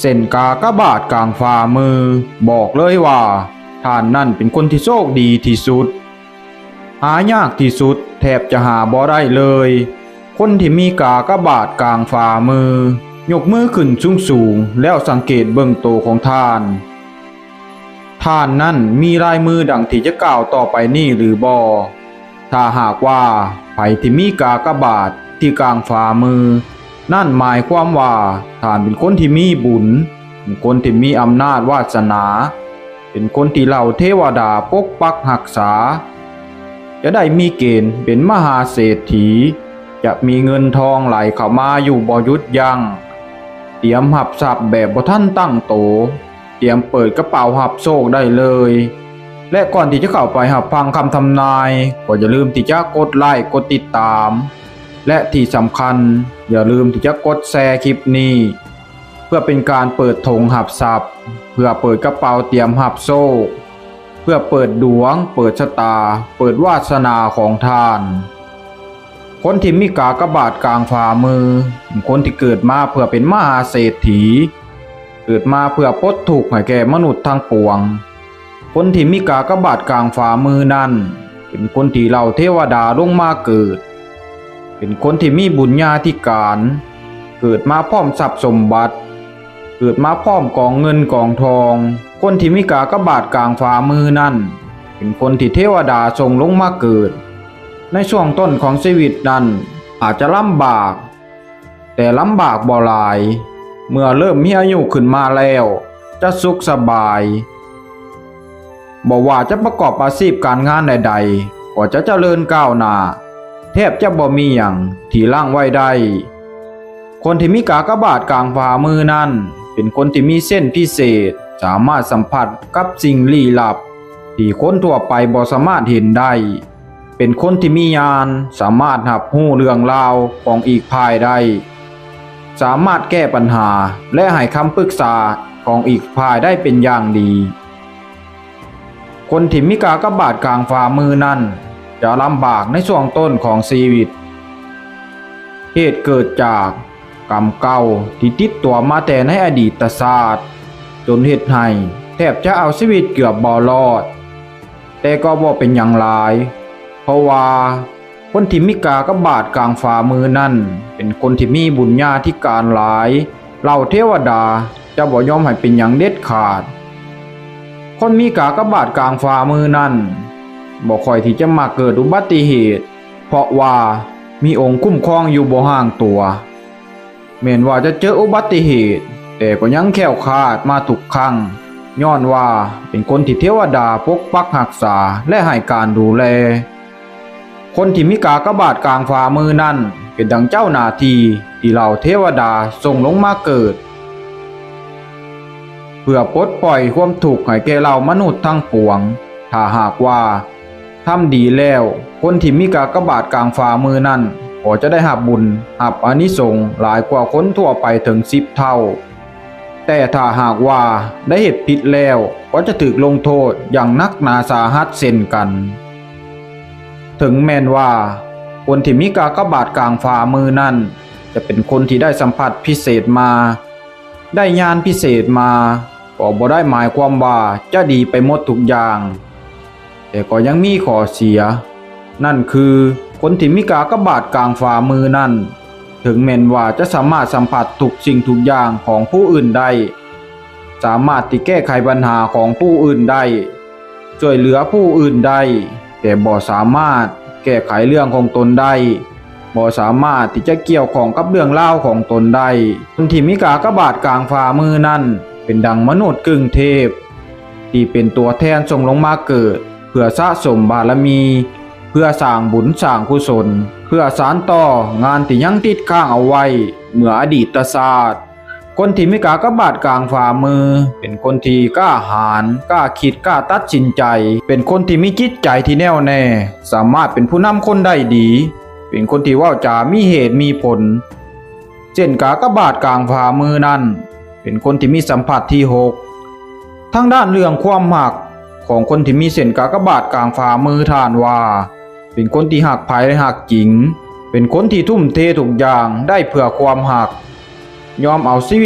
เส้นกากบาทกลางฝ่ามือบอกเลยว่าท่านนั่นเป็นคนที่โชคดีที่สุดหายากที่สุดแทบจะหาบ่ได้เลยคนที่มีกากบาทกลางฝ่ามือยกมือขึ้นสูงแล้วสังเกตเบื้องโตของท่านนั่นมีลายมือดังที่จะกล่าวต่อไปนี้หรือบ่ถ้าหากว่าไผที่มีกากบาทที่กลางฝ่ามือนั่นหมายความว่าท่านเป็นคนที่มีบุญเป็นคนที่มีอำนาจวาสนาเป็นคนที่เหล่าเทวดาปกปักรักษาจะได้มีเกณฑ์เป็นมหาเศรษฐีจะมีเงินทองไหลเข้ามาอยู่บ่หยุดยัง้งเตรียมรับทรัพย์แบบบ่ทันตั้งโตเตรียมเปิดกระเป๋ารับโชคได้เลยและก่อนที่จะเข้าไปรับฟังคำทำนายก็อย่าลืมที่จะกดไลค์กดติดตามและที่สำคัญอย่าลืมที่จะกดแชร์คลิปนี้เพื่อเป็นการเปิดธงรับทรัพย์เพื่อเปิดกระเป๋าเตรียมรับโชคเพื่อเปิดดวงเปิดชะตาเปิดวาสนาของท่านคนที่มีกากบาทกลางฝ่ามือเป็นคนที่เกิดมาเพื่อเป็นมหาเศรษฐีเกิดมาเพื่อปลดทุกข์ให้แก่มนุษย์ทั้งปวงคนที่มีกากบาทกลางฝ่ามือนั้นเป็นคนที่เหล่าเทวดาลงมาเกิดเป็นคนที่มีบุญญาธิการเกิดมาพร้อมทรัพย์สมบัติเกิดมาพร้อมกองเงินกองทองคนที่มีกากบาทกลางฝ่ามือนั้นเป็นคนที่เทวดาส่งลงมาเกิดในช่วงต้นของชีวิตนั้นอาจจะลำบากแต่ลำบากบ่หลายเมื่อเริ่มมีอายุขึ้นมาแล้วจะสุขสบายบ่ว่าจะประกอบอาชีพการงานใดๆก็จะเจริญก้าวหน้าแทบจะบ่มีหยังที่ล่างไว้ได้คนที่มีกากบาทกลางฝ่ามือนั้นเป็นคนที่มีเส้นพิเศษสามารถสัมผัสกับสิ่งลี้ลับที่คนทั่วไปบ่สามารถเห็นได้เป็นคนที่มีญาณสามารถรับรู้เรื่องราวของอีกฝ่ายได้สามารถแก้ปัญหาและให้คำปรึกษาของอีกฝ่ายได้เป็นอย่างดีคนที่มีกากบาทกลางฝ่ามือนั้นจะลำบากในช่วงต้นของชีวิตเหตุเกิดจากกรรมเก่าที่ติดตัวมาแต่ในอดีตศาสตร์จนเหตุให้แทบจะเอาชีวิตเกือบบ่รอดแต่ก็บ่เป็นอย่างไรเพราะว่าคนที่มีกากบาทกลางฝ่ามือนั้นเป็นคนที่มีบุญญาธิการหลายเหล่าเทวดาจะบ่ยอมให้เป็นอย่างเด็ดขาดคนมีกากบาทกลางฝ่ามือนั้นบ่ค่อยที่จะมาเกิดอุบัติเหตุเพราะว่ามีองค์คุ้มครองอยู่บ่ห่างตัวแม้นว่าจะเจออุบัติเหตุแต่ก็ยังแคล้วคลาดมาทุกครั้งย้อนว่าเป็นคนที่เทวดาปกปักรักษาและให้การดูแลคนที่มีกากบาทกลางฝ่ามือนั้นเป็นดังเจ้าหน้าที่ที่เหล่าเทวดาส่งลงมาเกิดเพื่อปลดปล่อยความทุกข์ให้แก่เหล่ามนุษย์ทั้งปวงถ้าหากว่าทำดีแล้วคนที่มีกากบาทกลางฝ่ามือนั้นก็จะได้รับบุญรับอานิสงส์หลายกว่าคนทั่วไปถึง10 เท่าแต่ถ้าหากว่าได้เหตุผิดแล้วก็จะถูกลงโทษอย่างหนักหนาสาหัสเช่นกันถึงแม้นว่าคนที่มีกากบาทกลางฝ่ามือนั้นจะเป็นคนที่ได้สัมผัสพิเศษมาได้ญาณพิเศษมาก็บ่ได้หมายความว่าจะดีไปหมดทุกอย่างแต่ก็ยังมีข้อเสียนั่นคือคนที่มีกากบาทกลางฝ่ามือนั้นถึงแม้นว่าจะสามารถสัมผัสทุกสิ่งทุกอย่างของผู้อื่นได้สามารถที่แก้ไขปัญหาของผู้อื่นได้ช่วยเหลือผู้อื่นได้แต่บ่สามารถแก้ไขเรื่องของตนได้บ่สามารถที่จะเกี่ยวข้องกับเรื่องราวของตนได้คนที่มีกากบาทกลางฝ่ามือนั้นเป็นดังมนุษย์กึ่งเทพที่เป็นตัวแทนส่งลงมาเกิดเพื่อสะสมบารมีเพื่อสร้างบุญสร้างกุศลเพื่อสานต่องานที่ยังติดค้างเอาไว้เมื่ออดีตศาสตร์คนที่มีกากบาทกลางฝ่ามือเป็นคนที่กล้าหาญกล้าคิดกล้าตัดสินใจเป็นคนที่มีจิตใจที่แน่วแน่สามารถเป็นผู้นำคนได้ดีเป็นคนที่เว้าจามีเหตุมีผลเช่นกากบาทกลางฝ่ามือนั้นเป็นคนที่มีสัมผัสที่6ทั้งด้านเรื่องความหักของคนที่มีเส้นกากบาทกลางฝ่ามือท่านว่าเป็นคนที่หักไผและหักจริงเป็นคนที่ทุ่มเททุกอย่างได้เพื่อความหักยอมเอาชีวิต